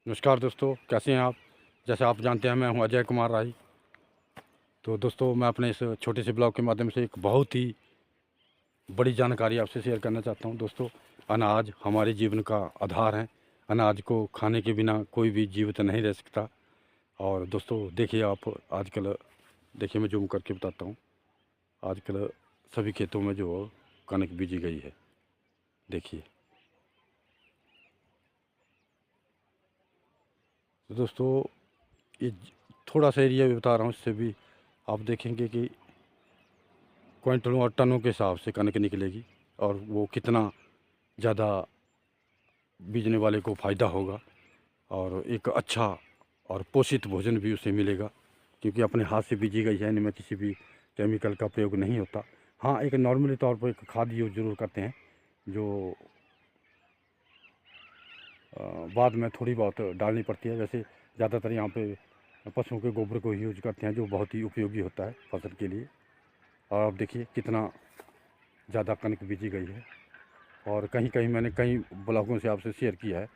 नमस्कार दोस्तों, कैसे हैं आप। जैसे आप जानते हैं, मैं हूं अजय कुमार राही। तो दोस्तों, मैं अपने इस छोटे से ब्लॉग के माध्यम से एक बहुत ही बड़ी जानकारी आपसे शेयर करना चाहता हूं। दोस्तों, अनाज हमारे जीवन का आधार है। अनाज को खाने के बिना कोई भी जीवित नहीं रह सकता। और दोस्तों देखिए, आप आजकल देखिए, मैं जूम करके बताता हूँ। आजकल सभी खेतों में जो कनक बीजी गई है, देखिए। तो दोस्तों, ये थोड़ा सा एरिया भी बता रहा हूँ, इससे भी आप देखेंगे कि क्विंटलों और टनों के हिसाब से कनक निकलेगी। और वो कितना ज़्यादा बीजने वाले को फ़ायदा होगा, और एक अच्छा और पोषित भोजन भी उसे मिलेगा, क्योंकि अपने हाथ से बीजी गई है। इनमें किसी भी केमिकल का प्रयोग नहीं होता। हाँ, एक नॉर्मली तौर पर एक खाद यूज ज़रूर करते हैं, जो बाद में थोड़ी बहुत डालनी पड़ती है। वैसे ज़्यादातर यहाँ पे पशुओं के गोबर को यूज करते हैं, जो बहुत ही उपयोगी होता है फसल के लिए। और अब देखिए कितना ज़्यादा कनक बीजी गई है। और कहीं कहीं मैंने कई ब्लॉगों से आपसे शेयर किया है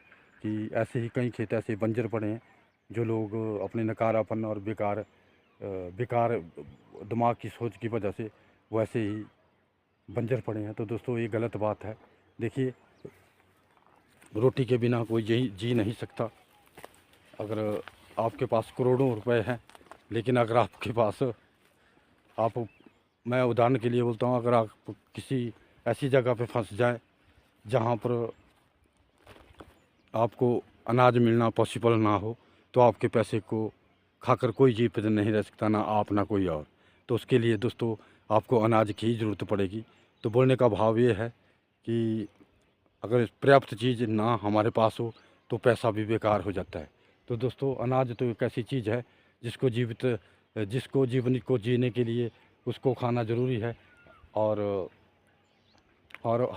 कि ऐसे ही कई खेत ऐसे बंजर पड़े हैं, जो लोग अपने नकारापन और बेकार दिमाग की सोच की वजह से वैसे ही बंजर पड़े हैं। तो दोस्तों, ये गलत बात है। देखिए, रोटी के बिना कोई जी नहीं सकता। अगर आपके पास करोड़ों रुपए हैं, लेकिन अगर आपके पास आप मैं उदाहरण के लिए बोलता हूँ, अगर आप किसी ऐसी जगह पे फंस जाए जहाँ पर आपको अनाज मिलना पॉसिबल ना हो, तो आपके पैसे को खाकर कोई जीवित नहीं रह सकता, ना आप ना कोई और। तो उसके लिए दोस्तों, आपको अनाज की ही ज़रूरत पड़ेगी। तो बोलने का भाव ये है कि अगर पर्याप्त चीज़ ना हमारे पास हो, तो पैसा भी बेकार हो जाता है। तो दोस्तों, अनाज तो एक ऐसी चीज़ है जिसको जीवन को जीने के लिए उसको खाना ज़रूरी है। और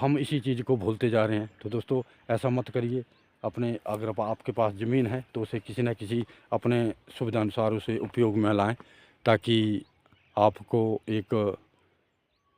हम इसी चीज़ को भूलते जा रहे हैं। तो दोस्तों, ऐसा मत करिए। अपने अगर आपके पास ज़मीन है, तो उसे किसी न किसी अपने सुविधा अनुसार उसे उपयोग में लाएं, ताकि आपको एक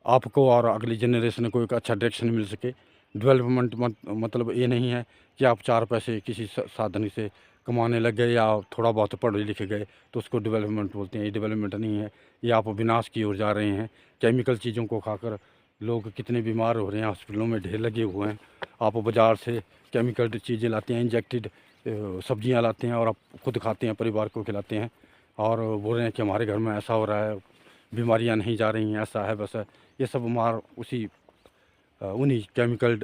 आपको और अगली जनरेशन को एक अच्छा डायरेक्शन मिल सके। डेवलपमेंट मतलब ये नहीं है कि आप 4 पैसे किसी साधन से कमाने लग गए, या थोड़ा बहुत पढ़े लिखे गए तो उसको डेवलपमेंट बोलते हैं। ये डेवलपमेंट नहीं है, ये आप विनाश की ओर जा रहे हैं। केमिकल चीज़ों को खाकर लोग कितने बीमार हो रहे हैं, हॉस्पिटलों में ढेर लगे हुए हैं। आप बाज़ार से केमिकल चीज़ें लाते हैं, इंजेक्टेड सब्जियाँ लाते हैं, और आप खुद खाते हैं, परिवार को खिलाते हैं, और बोल रहे हैं कि हमारे घर में ऐसा हो रहा है, बीमारियां नहीं जा रही हैं, ऐसा है वैसा है। ये सब मार उन्हीं केमिकल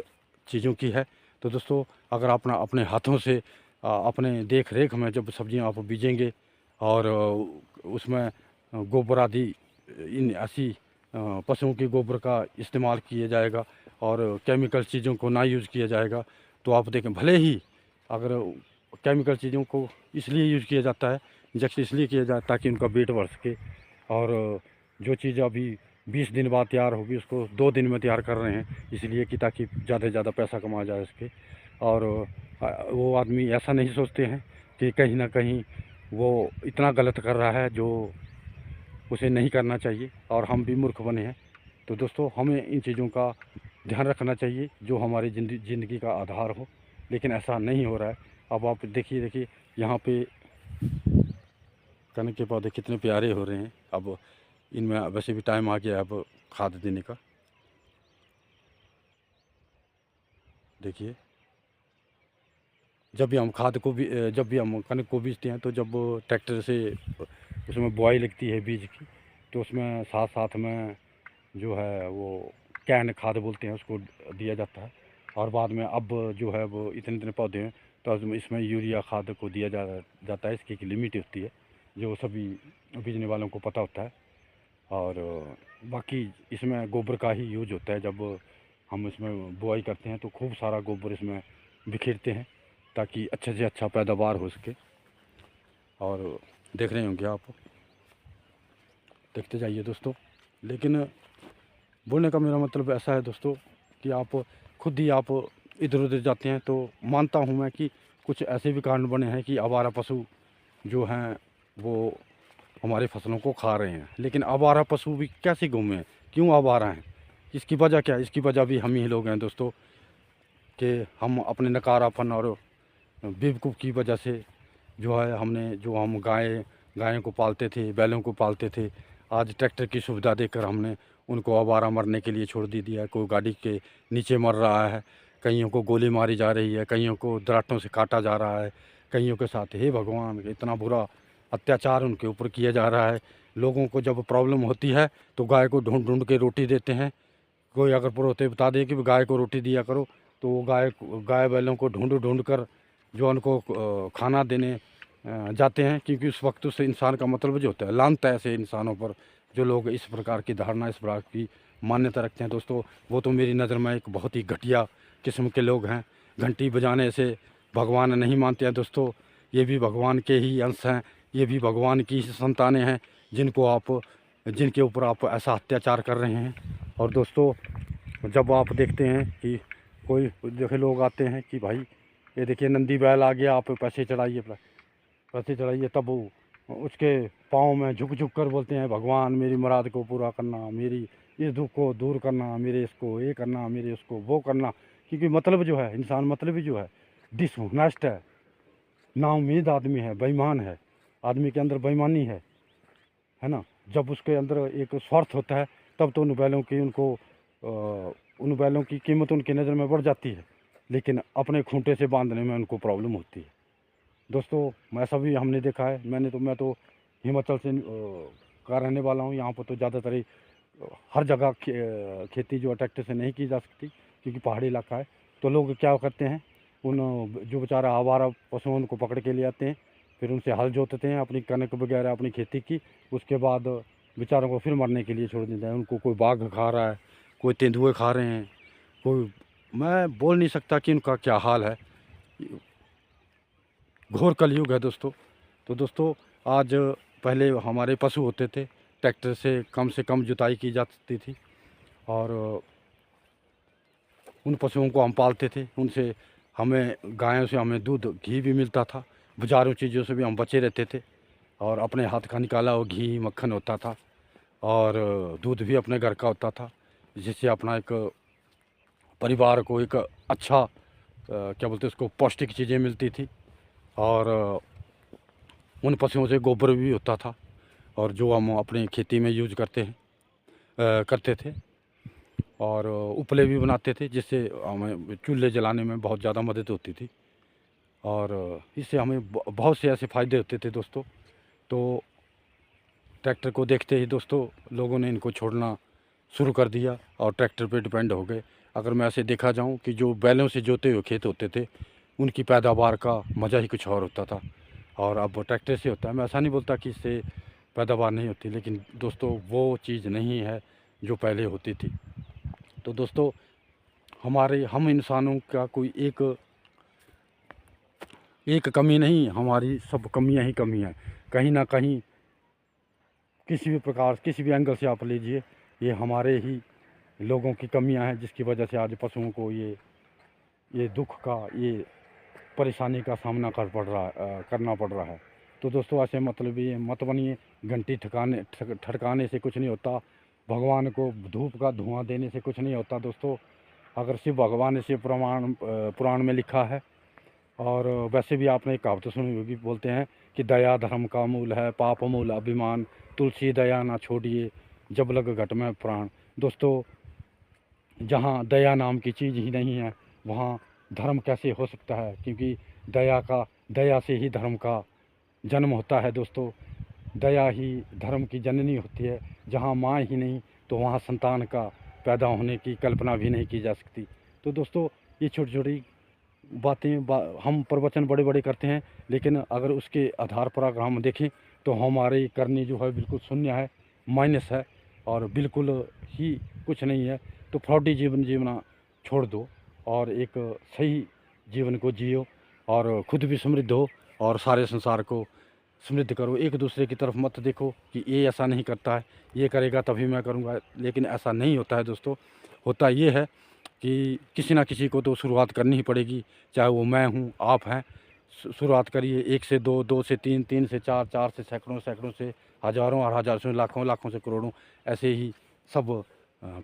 चीज़ों की है। तो दोस्तों, अगर अपना अपने हाथों से अपने देख रेख में जब सब्जियां आप बीजेंगे, और उसमें गोबर आदि इन ऐसी पशुओं के गोबर का इस्तेमाल किया जाएगा, और केमिकल चीज़ों को ना यूज़ किया जाएगा, तो आप देखें, भले ही अगर केमिकल चीज़ों को इसलिए यूज़ किया जाता है, इंजेक्शन इसलिए किया जाता है ताकि उनका वेट बढ़ सके। और जो चीज़ अभी 20 दिन बाद तैयार होगी, उसको 2 दिन में तैयार कर रहे हैं, इसलिए कि ताकि ज़्यादा से ज़्यादा पैसा कमाया जा सके। और वो आदमी ऐसा नहीं सोचते हैं कि कहीं ना कहीं वो इतना गलत कर रहा है जो उसे नहीं करना चाहिए, और हम भी मूर्ख बने हैं। तो दोस्तों, हमें इन चीज़ों का ध्यान रखना चाहिए जो हमारी ज़िंदगी का आधार हो, लेकिन ऐसा नहीं हो रहा है। अब आप देखिए यहाँ पे कनक के पौधे कितने प्यारे हो रहे हैं। अब इनमें वैसे भी टाइम आ गया है अब खाद देने का। देखिए, जब भी हम कनक को बीजते हैं, तो जब ट्रैक्टर से उसमें बुआई लगती है बीज की, तो उसमें साथ साथ में जो है वो कैन खाद बोलते हैं, उसको दिया जाता है। और बाद में अब जो है वो इतने इतने पौधे हैं, तो इसमें यूरिया खाद को दिया जाता है। इसकी एक लिमिट होती है, जो सभी बीजने वालों को पता होता है। और बाकी इसमें गोबर का ही यूज होता है। जब हम इसमें बुआई करते हैं, तो खूब सारा गोबर इसमें बिखेरते हैं, ताकि अच्छे से अच्छा पैदावार हो सके। और देख रहे होंगे आप, देखते जाइए दोस्तों। लेकिन बोलने का मेरा मतलब ऐसा है दोस्तों, कि आप खुद ही आप इधर उधर जाते हैं, तो मानता हूँ मैं कि कुछ ऐसे भी कारण बने हैं कि आवारा पशु जो हैं वो हमारी फसलों को खा रहे हैं। लेकिन आवारा पशु भी कैसे घूमें, क्यों आवारा हैं, इसकी वजह क्या है? इसकी वजह भी हम ही लोग हैं दोस्तों, कि हम अपने नकारापन और बेवकूफ़ की वजह से जो है हमने जो हम गायों को पालते थे, बैलों को पालते थे, आज ट्रैक्टर की सुविधा देकर हमने उनको आवारा मरने के लिए छोड़ दिया है। कोई गाड़ी के नीचे मर रहा है, कईयों को गोली मारी जा रही है, कईयों को दराटों से काटा जा रहा है, कईयों के साथ हे भगवान इतना बुरा अत्याचार उनके ऊपर किया जा रहा है। लोगों को जब प्रॉब्लम होती है तो गाय को ढूंढ के रोटी देते हैं। कोई अगर पड़ोसी बता दे कि गाय को रोटी दिया करो, तो वो गाय बैलों को ढूंढ कर जो उनको खाना देने जाते हैं, क्योंकि उस वक्त उस इंसान का मतलब जो होता है लानत है ऐसे इंसानों पर जो लोग इस प्रकार की धारणा, इस प्रकार की मान्यता रखते हैं। दोस्तों, वो तो मेरी नज़र में एक बहुत ही घटिया किस्म के लोग हैं। घंटी बजाने से भगवान नहीं मानते हैं दोस्तों, ये भी भगवान के ही अंश हैं, ये भी भगवान की ही संतानें हैं जिनके ऊपर आप ऐसा अत्याचार कर रहे हैं। और दोस्तों, जब आप देखते हैं कि कोई देखे लोग आते हैं कि भाई ये देखिए नंदी बैल आ गया, आप पैसे चढ़ाइए, तब वो उसके पाँव में झुक कर बोलते हैं भगवान मेरी मुराद को पूरा करना, मेरी इस दुख को दूर करना, मेरे इसको ये करना, मेरे उसको वो करना। क्योंकि मतलब जो है इंसान मतलबी जो है, डिसऑनेस्ट नाउम्मीद आदमी है, बेईमान है, आदमी के अंदर बेईमानी है ना। जब उसके अंदर एक स्वार्थ होता है तब तो उन बैलों की कीमत उनकी नज़र में बढ़ जाती है, लेकिन अपने खूंटे से बांधने में उनको प्रॉब्लम होती है। दोस्तों, ऐसा भी हमने देखा है। मैं तो हिमाचल से का रहने वाला हूँ। यहाँ पर तो ज़्यादातर हर जगह खेती जो है ट्रैक्टर से नहीं की जा सकती, क्योंकि पहाड़ी इलाका है। तो लोग क्या करते हैं, उन जो बेचारा आवारा पशुओं उनको पकड़ के ले आते हैं, फिर उनसे हल जोतते हैं अपनी कनक वगैरह अपनी खेती की। उसके बाद बेचारों को फिर मरने के लिए छोड़ देते हैं। उनको कोई बाघ खा रहा है, कोई तेंदुए खा रहे हैं, कोई मैं बोल नहीं सकता कि उनका क्या हाल है। घोर कलयुग है दोस्तों। तो दोस्तों, आज पहले हमारे पशु होते थे, ट्रैक्टर से कम जुताई की जाती थी, और उन पशुओं को हम पालते थे। उनसे गायों से हमें दूध घी भी मिलता था, बाज़ारू चीज़ों से भी हम बचे रहते थे, और अपने हाथ का निकाला हुआ घी मक्खन होता था, और दूध भी अपने घर का होता था, जिससे अपना एक परिवार को एक अच्छा क्या बोलते हैं उसको, पौष्टिक चीज़ें मिलती थी। और उन पशुओं से गोबर भी होता था, और जो हम अपनी खेती में यूज करते थे, और उपले भी बनाते थे, जिससे हमें चूल्हे जलाने में बहुत ज़्यादा मदद होती थी, और इससे हमें बहुत से ऐसे फ़ायदे होते थे दोस्तों। तो ट्रैक्टर को देखते ही दोस्तों लोगों ने इनको छोड़ना शुरू कर दिया और ट्रैक्टर पे डिपेंड हो गए। अगर मैं ऐसे देखा जाऊं कि जो बैलों से जोते हुए खेत होते थे, उनकी पैदावार का मज़ा ही कुछ और होता था, और अब ट्रैक्टर से होता है। मैं ऐसा नहीं बोलता कि इससे पैदावार नहीं होती, लेकिन दोस्तों वो चीज़ नहीं है जो पहले होती थी। तो दोस्तों, हम इंसानों का कोई एक कमी नहीं, हमारी सब कमियां ही कमी हैं। कहीं ना कहीं किसी भी प्रकार, किसी भी एंगल से आप लीजिए, ये हमारे ही लोगों की कमियां हैं, जिसकी वजह से आज पशुओं को ये दुख का, ये परेशानी का सामना करना पड़ रहा है। तो दोस्तों, ऐसे मतलब ये मत बनिए, घंटी ठड़काने से कुछ नहीं होता, भगवान को धूप का धुआं देने से कुछ नहीं होता दोस्तों। अगर सिर्फ भगवान ने सिर्फ पुराण में लिखा है, और वैसे भी आपने एक कहावत सुनी होगी, बोलते हैं कि दया धर्म का मूल है, पाप मूल अभिमान, तुलसी दया ना छोड़िए, जब लग घट में प्राण। दोस्तों, जहाँ दया नाम की चीज़ ही नहीं है, वहाँ धर्म कैसे हो सकता है? क्योंकि दया से ही धर्म का जन्म होता है दोस्तों। दया ही धर्म की जननी होती है। जहाँ माँ ही नहीं, तो वहाँ संतान का पैदा होने की कल्पना भी नहीं की जा सकती। तो दोस्तों, ये छोटी छोटी हम प्रवचन बड़े बड़े करते हैं, लेकिन अगर उसके आधार पर अगर हम देखें तो हमारी करनी जो है बिल्कुल शून्य है, माइनस है, और बिल्कुल ही कुछ नहीं है। तो फ्रॉडी जीवन जीना छोड़ दो और एक सही जीवन को जियो, और खुद भी समृद्ध हो और सारे संसार को समृद्ध करो। एक दूसरे की तरफ मत देखो कि ये ऐसा नहीं करता है, ये करेगा तभी मैं करूँगा, लेकिन ऐसा नहीं होता है दोस्तों। होता ये है कि किसी ना किसी को तो शुरुआत करनी ही पड़ेगी, चाहे वो मैं हूँ, आप हैं। शुरुआत करिए, 1 से 2, 2 से 3, 3 से 4, 4 से सैकड़ों, सैकड़ों से हज़ारों और हज़ारों से लाखों, लाखों से करोड़ों, ऐसे ही सब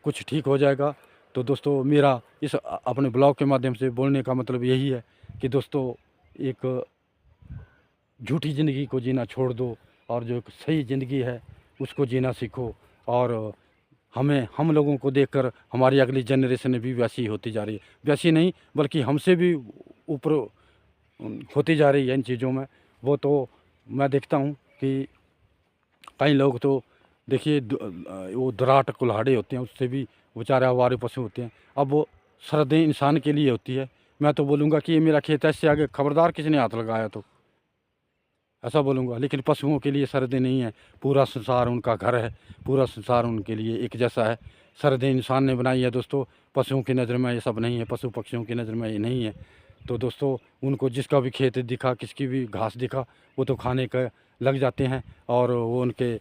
कुछ ठीक हो जाएगा। तो दोस्तों, मेरा इस अपने ब्लॉग के माध्यम से बोलने का मतलब यही है कि दोस्तों, एक झूठी ज़िंदगी को जीना छोड़ दो और जो एक सही ज़िंदगी है उसको जीना सीखो। और हम लोगों को देखकर हमारी अगली जनरेशन भी वैसी होती जा रही है, वैसी नहीं बल्कि हमसे भी ऊपर होती जा रही है इन चीज़ों में। वो तो मैं देखता हूँ कि कई लोग तो देखिए वो दराट कुल्हाड़े होते हैं, उससे भी बेचारे आवारे पशु होते हैं। अब वो सरहदें इंसान के लिए होती है। मैं तो बोलूँगा कि ये मेरा खेत है, इससे आगे खबरदार किसी ने हाथ लगाया तो ऐसा बोलूँगा। लेकिन पशुओं के लिए सरहदें नहीं है, पूरा संसार उनका घर है, पूरा संसार उनके लिए एक जैसा है। सरहदें इंसान ने बनाई है दोस्तों, पशुओं की नज़र में ये सब नहीं है, पशु पक्षियों की नज़र में ये नहीं है। तो दोस्तों उनको जिसका भी खेत दिखा, किसकी भी घास दिखा, वो तो खाने का लग जाते हैं और वो उनके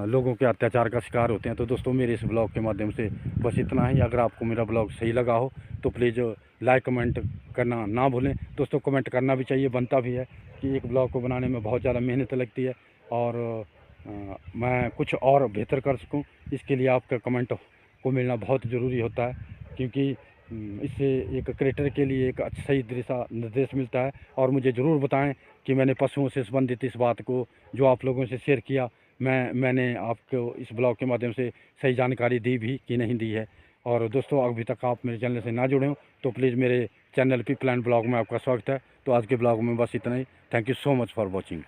लोगों के अत्याचार का शिकार होते हैं। तो दोस्तों मेरे इस ब्लॉग के माध्यम से बस इतना ही। अगर आपको मेरा ब्लॉग सही लगा हो तो प्लीज़ लाइक कमेंट करना ना भूलें। दोस्तों कमेंट करना भी चाहिए, बनता भी है कि एक ब्लॉग को बनाने में बहुत ज़्यादा मेहनत लगती है और मैं कुछ और बेहतर कर सकूं, इसके लिए आपका कमेंट को मिलना बहुत ज़रूरी होता है। क्योंकि इससे एक क्रिएटर के लिए एक सही दिशा निर्देश मिलता है। और मुझे ज़रूर बताएं कि मैंने पशुओं से संबंधित इस बात को जो आप लोगों से शेयर किया, मैंने आपको इस ब्लॉग के माध्यम से सही जानकारी दी भी कि नहीं दी है। और दोस्तों अभी तक आप मेरे चैनल से ना जुड़े हो तो प्लीज़ मेरे चैनल पीपल एंड ब्लॉग में आपका स्वागत है। तो आज के ब्लॉग में बस इतना ही। Thank you so much for watching.